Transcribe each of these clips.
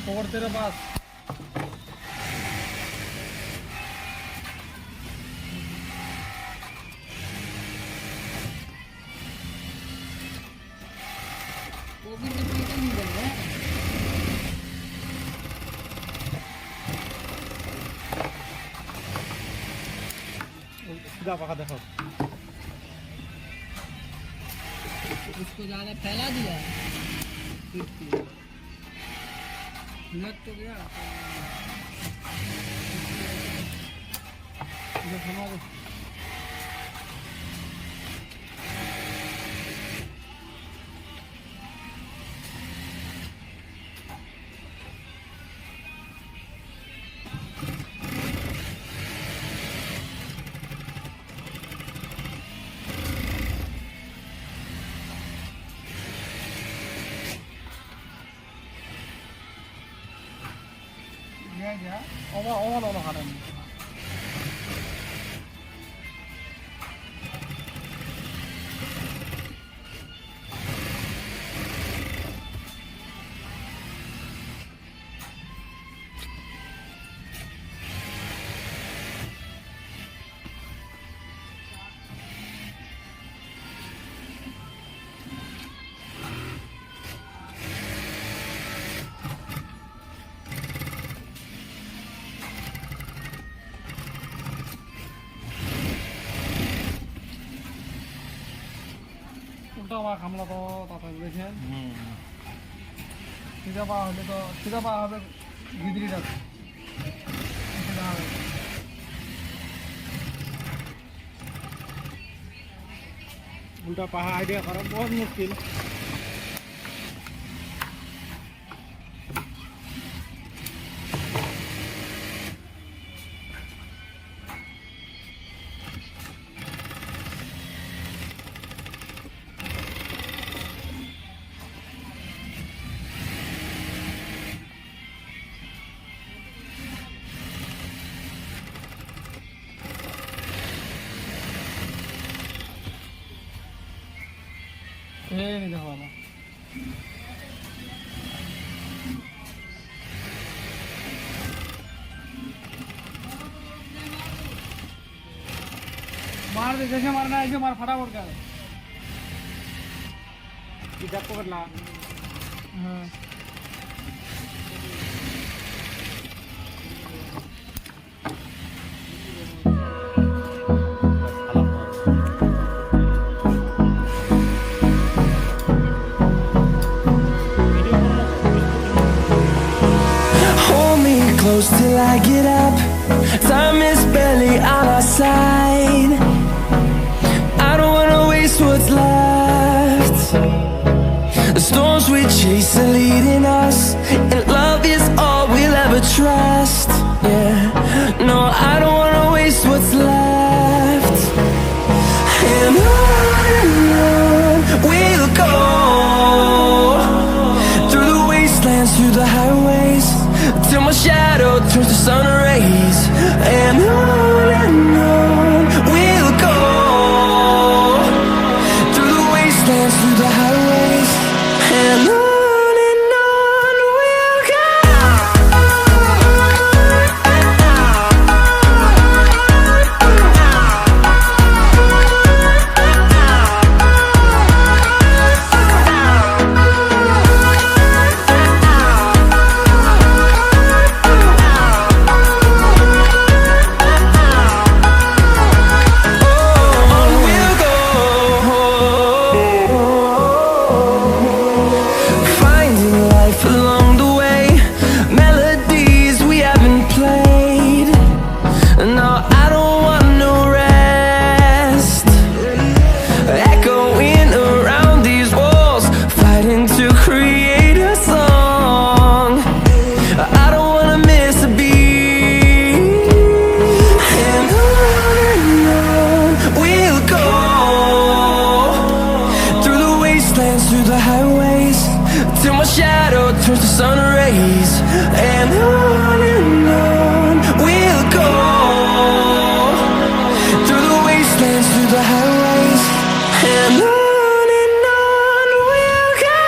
और तेरे पास वो भी रिपीट नहीं कर रहा है। सीधा पका देखो, उसको ज़्यादा फैला दिया लग तो गया। क्या ओमा खा रहे हैं। উল্টা পা খামলা তো তাতে দেখেন সিধা পা হলে তো সিধা পা হবে গিদড়িটা উল্টা পা আইডিয়া করা বহুত মুশকিল। नहीं देखो बाबा मार दे, जैसे मारना है ऐसे मार फटाफट कर पकड़ना। हाँ close till I get up. Time is barely on our side. I don't wanna waste what's left. The storms we chase are leading us, and love is all we'll ever trust. Yeah, no, I don't wanna waste what's left. And on we'll go, through the wastelands, through the highways, till my shadow turns to sun rays. And on we'll go, through the wastelands, through the highways. And on we'll go. Turns to sun rays. And on we'll go, through the wastelands, through the highways. And on we'll go.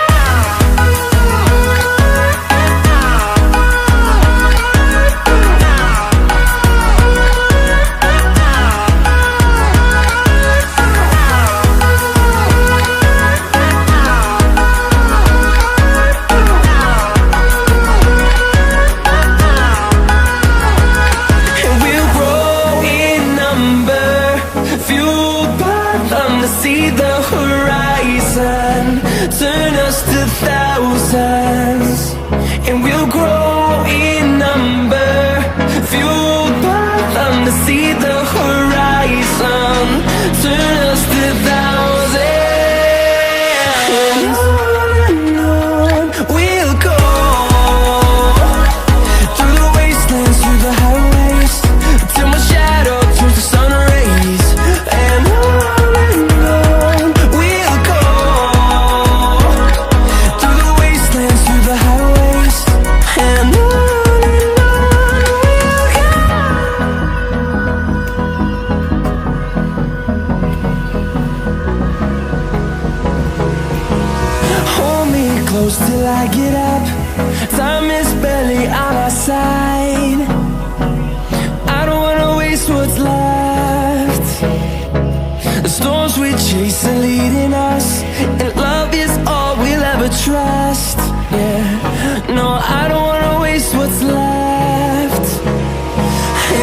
chasing, leading us, and love is all we'll ever trust. Yeah, no, I don't wanna waste what's left.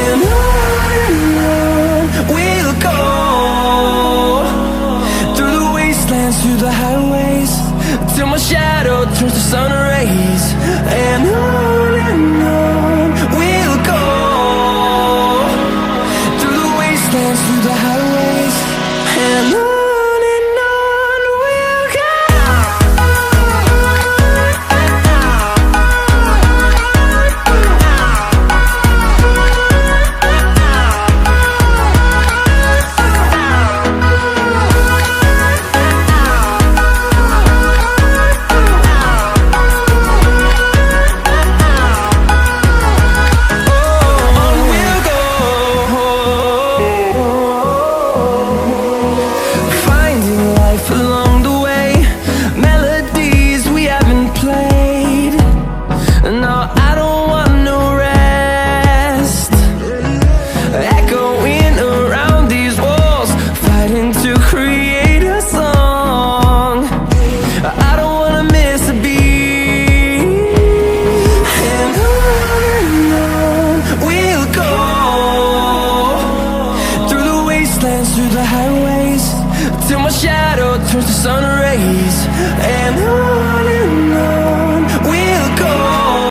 And on we'll go, through the wastelands, through the highways, till my shadow turns to sun rays. And on we'll go, through the wastelands, through the highways, and on we'll go. Through the highways, till my shadow turns to sun rays. And on